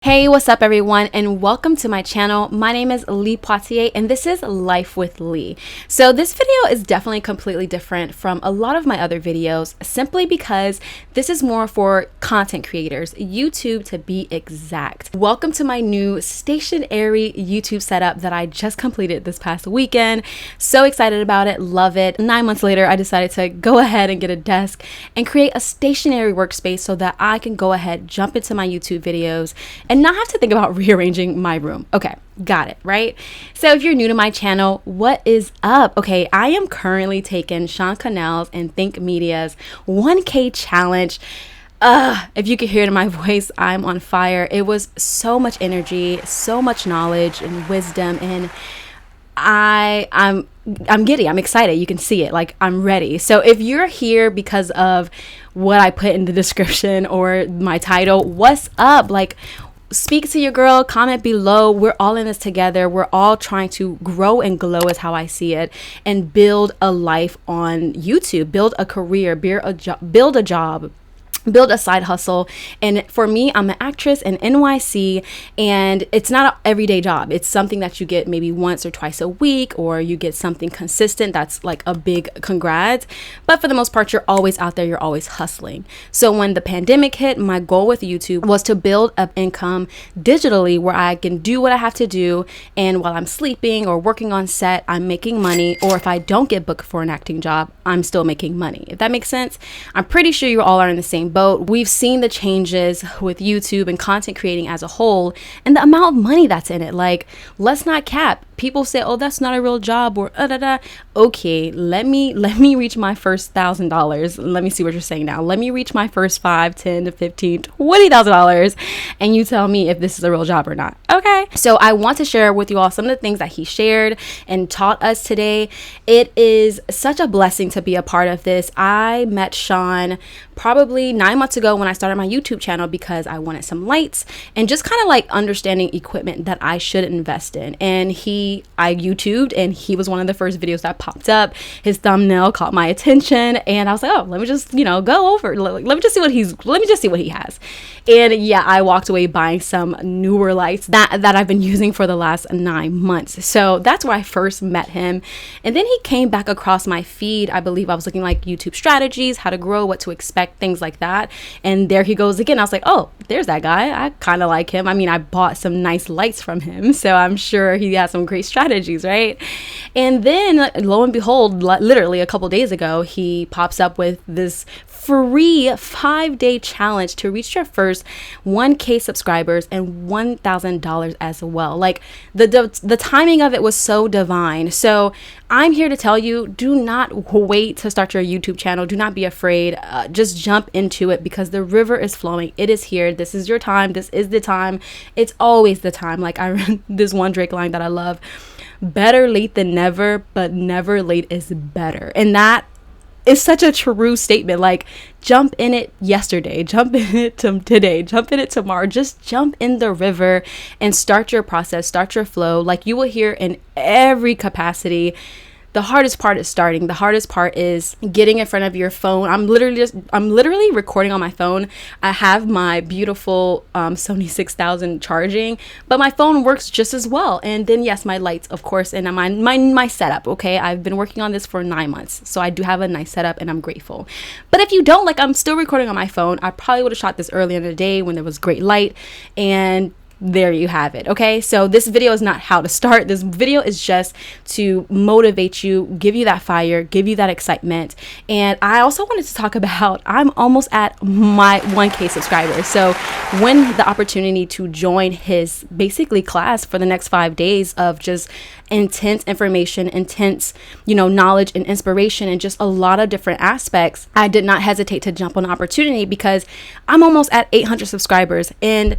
Hey, what's up everyone, and welcome to my channel. My name is Lee Poitier and this is Life with Lee. So this video is definitely completely different from a lot of my other videos simply because this is more for content creators, YouTube to be exact. Welcome to my new stationary YouTube setup that I just completed this past weekend. So excited about it, love it. 9 months later, I decided to go ahead and get a desk and create a stationary workspace so that I can go ahead, jump into my YouTube videos and not have to think about rearranging my room. Okay, got it, right? So if you're new to my channel, what is up? Okay, I am currently taking Cannell's and Think Media's 1K challenge. If you could hear it in my voice, I'm on fire. It was so much energy, so much knowledge and wisdom, and I'm giddy. I'm excited. You can see it. Like, I'm ready. So if you're here because of what I put in the description or my title, what's up? Like, speak to your girl, comment below. We're all in this together. We're all trying to grow and glow is how I see it, and build a life on YouTube, build a career, build a job, build a side hustle. And for me, I'm an actress in NYC, and it's not an everyday job. It's something that you get maybe once or twice a week, or you get something consistent that's like a big congrats. But for the most part, you're always out there, you're always hustling. So when the pandemic hit, my goal with YouTube was to build up income digitally where I can do what I have to do, and while I'm sleeping or working on set, I'm making money. Or if I don't get booked for an acting job, I'm still making money. If that makes sense. I'm pretty sure you all are in the same boat. We've seen the changes with YouTube and content creating as a whole, and the amount of money that's in it. Like, let's not cap. People say, oh, that's not a real job, or okay, let me reach my first $1,000. Let me see what you're saying now. Let me reach my first $5, $10 to $15, $20,000, and you tell me if this is a real job or not. Okay, so I want to share with you all some of the things that he shared and taught us today. It is such a blessing to be a part of this. I met Sean probably 9 months ago when I started my YouTube channel because I wanted some lights and just kind of like understanding equipment that I should invest in. And I YouTubed, and he was one of the first videos that popped up. His thumbnail caught my attention, and I was like, oh, let me just, go over. Let me just see what he has. And yeah, I walked away buying some newer lights that I've been using for the last 9 months. So that's where I first met him. And then he came back across my feed. I believe I was looking like YouTube strategies, how to grow, what to expect, things like that. And there he goes again. I was like, oh, there's that guy. I kind of like him. I mean, I bought some nice lights from him, so I'm sure he has some great strategies, right? And then lo and behold, literally a couple days ago, he pops up with this free 5-day challenge to reach your first 1K subscribers and $1,000 as well. Like, the timing of it was so divine. So I'm here to tell you, do not wait to start your YouTube channel. Do not be afraid. Just jump into it because the river is flowing. It is here. This is your time. This is the time. It's always the time. Like, I read this one Drake line that I love: better late than never, but never late is better. And that is such a true statement. Like, jump in it yesterday, jump in it today, jump in it tomorrow. Just jump in the river and start your process, start your flow. Like, you will hear in every capacity, the hardest part is starting. The hardest part is getting in front of your phone. I'm literally recording on my phone. I have my beautiful Sony 6000 charging, but my phone works just as well. And then yes, my lights, of course, and my setup. Okay, I've been working on this for 9 months, so I do have a nice setup, and I'm grateful. But if you don't, like, I'm still recording on my phone. I probably would have shot this earlier in the day when there was great light, and there you have it. Okay, so this video is not how to start. This video is just to motivate you, give you that fire, give you that excitement. And I also wanted to talk about, I'm almost at my 1K subscribers. So when the opportunity to join his basically class for the next 5 days of just intense information, intense, knowledge and inspiration, and just a lot of different aspects, I did not hesitate to jump on the opportunity because I'm almost at 800 subscribers. And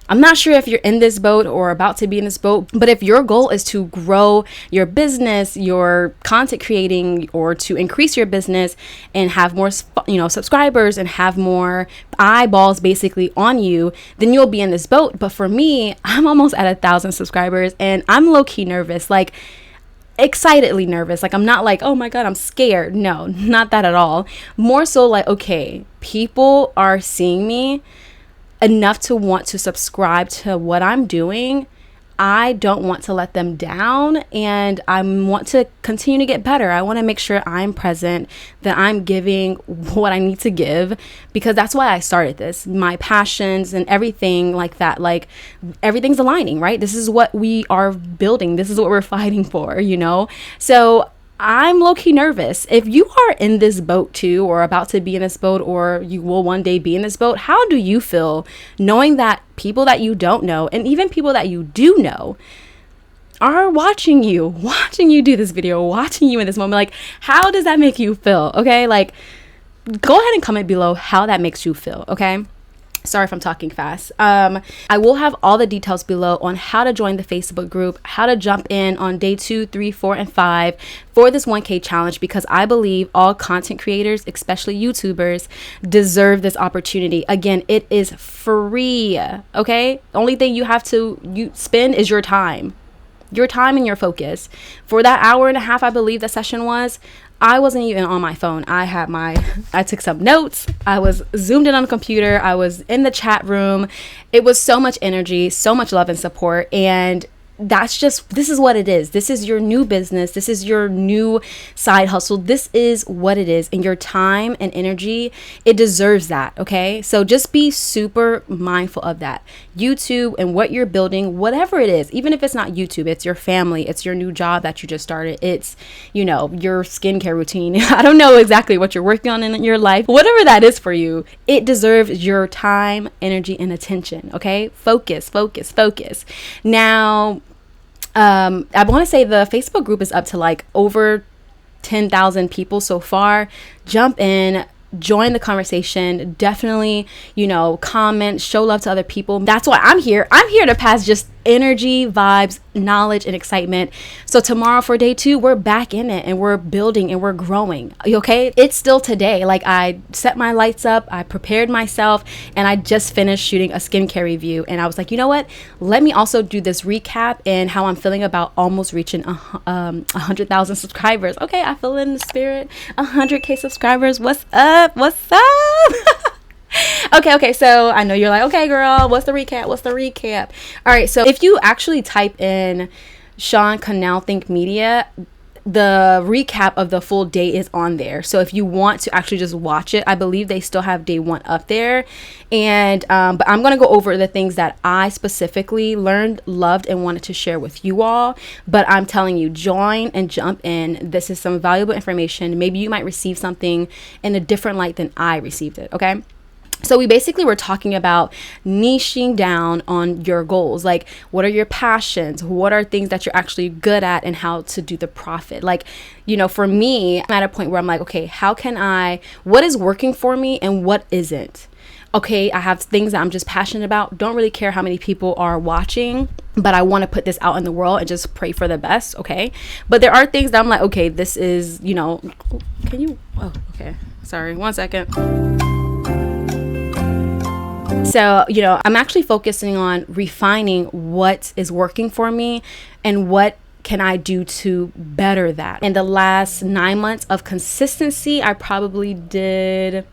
I'm not sure if you're in this boat or about to be in this boat, but if your goal is to grow your business, your content creating, or to increase your business and have more, subscribers and have more eyeballs basically on you, then you'll be in this boat. But for me, I'm almost at 1,000 subscribers, and I'm low-key nervous. Like, excitedly nervous. Like, I'm not like, oh my God, I'm scared. No, not that at all. More so like, okay, people are seeing me enough to want to subscribe to what I'm doing, I don't want to let them down, and I want to continue to get better. I want to make sure I'm present, that I'm giving what I need to give, because that's why I started this. My passions and everything like that, like everything's aligning, right? This is what we are building. This is what we're fighting for, you know? So I'm low-key nervous. If you are in this boat too, or about to be in this boat, or you will one day be in this boat, how do you feel knowing that people that you don't know, and even people that you do know, are watching you do this video, watching you in this moment? Like, how does that make you feel? Okay, like, go ahead and comment below how that makes you feel, okay? Sorry if I'm talking fast. I will have all the details below on how to join the Facebook group, how to jump in on day 2, 3, 4, and 5 for this 1K challenge, because I believe all content creators, especially YouTubers, deserve this opportunity. Again, it is free, okay? The only thing you have to spend is your time and your focus. For that hour and a half, I believe the session was, I wasn't even on my phone. I took some notes. I was zoomed in on the computer. I was in the chat room. It was so much energy, so much love and support. And this is what it is. This is your new business. This is your new side hustle. This is what it is. And your time and energy, it deserves that. Okay. So just be super mindful of that. YouTube and what you're building, whatever it is, even if it's not YouTube, it's your family, it's your new job that you just started, it's, you know, your skincare routine. I don't know exactly what you're working on in your life. Whatever that is for you, it deserves your time, energy, and attention. Okay. Focus. Now, I want to say the Facebook group is up to like over 10,000 people so far. Jump in, join the conversation. Definitely, you know, comment, show love to other people. That's why I'm here. I'm here to pass just energy, vibes, knowledge, and excitement. So tomorrow for day 2, we're back in it and we're building and we're growing. Okay. It's still today. Like, I set my lights up, I prepared myself, and I just finished shooting a skincare review. And I was like, you know what? Let me also do this recap and how I'm feeling about almost reaching 100,000 subscribers. Okay. I feel in the spirit. 100K subscribers. What's up? Okay, so I know you're like, okay, girl, what's the recap? All right, so if you actually type in Sean Cannell Think Media, the recap of the full day is on there. So if you want to actually just watch it, I believe they still have day 1 up there. And but I'm going to go over the things that I specifically learned, loved, and wanted to share with you all. But I'm telling you, join and jump in. This is some valuable information. Maybe you might receive something in a different light than I received it, okay? So we basically were talking about niching down on your goals. Like, what are your passions? What are things that you're actually good at, and how to do the profit? Like, you know, for me, I'm at a point where I'm like, okay, what is working for me and what isn't? Okay, I have things that I'm just passionate about. Don't really care how many people are watching, but I want to put this out in the world and just pray for the best. Okay. But there are things that I'm like, okay, this is, you know, okay. Sorry, 1 second. So, you know, I'm actually focusing on refining what is working for me and what can I do to better that. In the last 9 months of consistency, I probably did,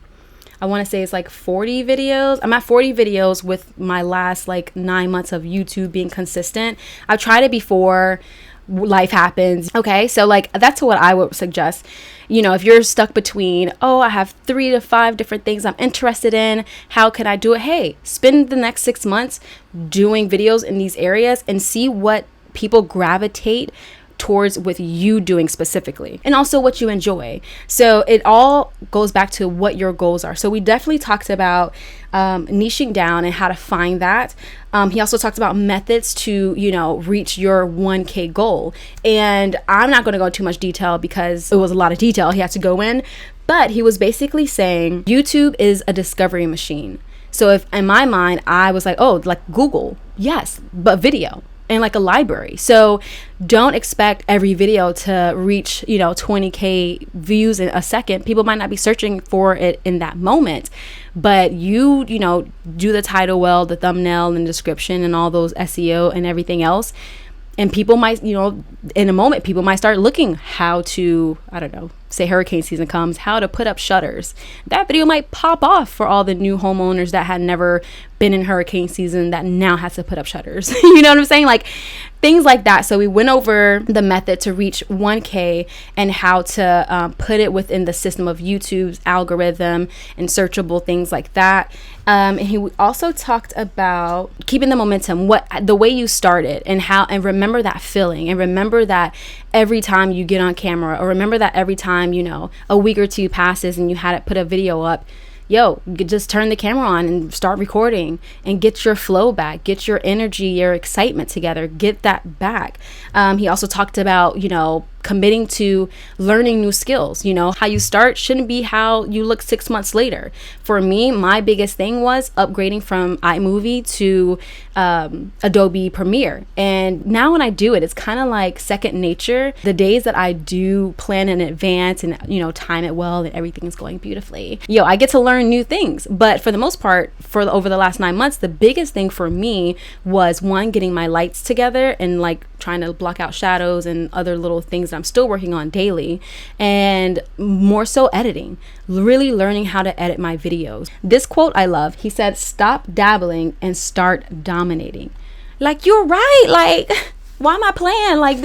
I want to say it's like 40 videos. I'm at 40 videos with my last like 9 months of YouTube being consistent. I've tried it before. Life happens. Okay, so like that's what I would suggest. You know, if you're stuck between, I have 3 to 5 different things I'm interested in, how can I do it? Hey, spend the next 6 months doing videos in these areas and see what people gravitate towards with you doing specifically, and also what you enjoy. So it all goes back to what your goals are. So we definitely talked about niching down and how to find that. He also talked about methods to, you know, reach your 1K goal. And I'm not going to go into too much detail because it was a lot of detail he had to go in, but he was basically saying YouTube is a discovery machine. So if in my mind, I was like, oh, like Google, yes, but video. And like a library. So don't expect every video to reach, you know, 20K views in a second. People might not be searching for it in that moment, but you know, do the title well, the thumbnail and description and all those SEO and everything else. And people might, you know, in a moment, people might start looking how to, I don't know, say hurricane season comes, how to put up shutters. That video might pop off for all the new homeowners that had never been in hurricane season that now has to put up shutters. You know what I'm saying? Like things like that. So we went over the method to reach 1K and how to put it within the system of YouTube's algorithm and searchable things like that. And he also talked about keeping the momentum, the way you started, and remember that feeling, and remember that every time you get on camera, or remember that every time, you know, a week or two passes and you had to put a video up, just turn the camera on and start recording and get your flow back, get your energy, your excitement together, get that back. He also talked about, you know, committing to learning new skills. You know, how you start shouldn't be how you look 6 months later. For me, my biggest thing was upgrading from iMovie to Adobe Premiere. And now when I do it, it's kind of like second nature. The days that I do plan in advance and, you know, time it well and everything is going beautifully, I get to learn new things. But for the most part, over the last 9 months, the biggest thing for me was, one, getting my lights together and like trying to block out shadows and other little things that I'm still working on daily, and more so editing, really learning how to edit my videos. This quote I love. He said, "Stop dabbling and start dominating." Like, you're right. Like, why am I playing? Like,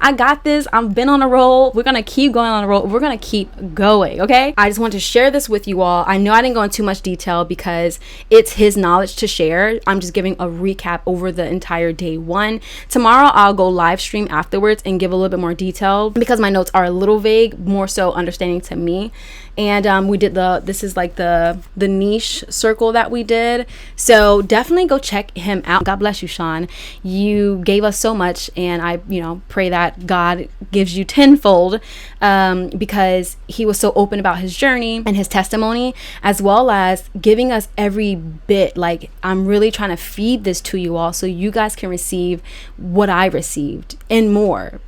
I got this. I've been on a roll. We're going to keep going on a roll. We're going to keep going. Okay. I just want to share this with you all. I know I didn't go into too much detail because it's his knowledge to share. I'm just giving a recap over the entire day one. Tomorrow I'll go live stream afterwards and give a little bit more detail because my notes are a little vague, more so understanding to me. And we did this is like the niche circle that we did. So definitely go check him out. God bless you, Sean. You gave us so much, and I, pray that God gives you tenfold, because he was so open about his journey and his testimony, as well as giving us every bit. Like, I'm really trying to feed this to you all so you guys can receive what I received and more,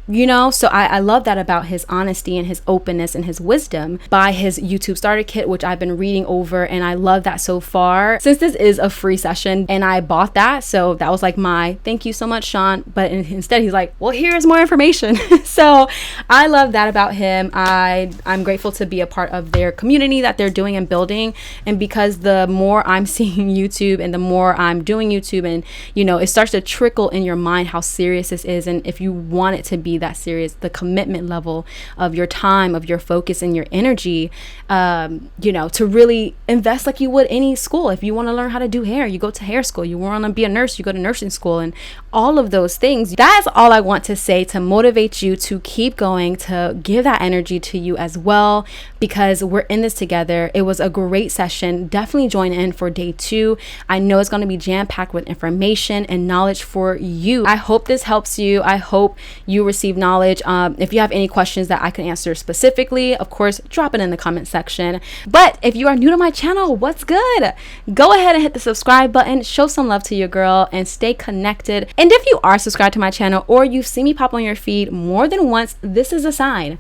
So I love that about his honesty and his openness and his wisdom by his YouTube starter kit, which I've been reading over, and I love that so far. Since this is a free session and I bought that, so that was like my thank you so much, Sean. But instead he's like, well, here's more information. So I love that about him. I'm grateful to be a part of their community that they're doing and building. And because the more I'm seeing YouTube and the more I'm doing YouTube, and it starts to trickle in your mind how serious this is, and if you want it to be that serious, the commitment level of your time, of your focus and your energy, to really invest like you would any school. If you want to learn how to do hair, you go to hair school. You want to be a nurse, you go to nursing school, and all of those things. That's all I want to say to motivate you to keep going, to give that energy to you as well, because we're in this together. It was a great session. Definitely join in for day 2. I know it's going to be jam-packed with information and knowledge for you. I hope this helps you. I hope you receive knowledge. If you have any questions that I can answer specifically, of course, drop it in the comment section. But if you are new to my channel, what's good? Go ahead and hit the subscribe button, show some love to your girl, and stay connected. And if you are subscribed to my channel, or you've seen me pop on your feed more than once, this is a sign.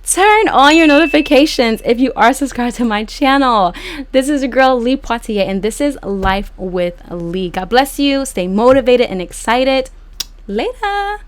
Turn on your notifications if you are subscribed to my channel. This is your girl Lee Poitier, and this is Life with Lee. God bless you. Stay motivated and excited. Later.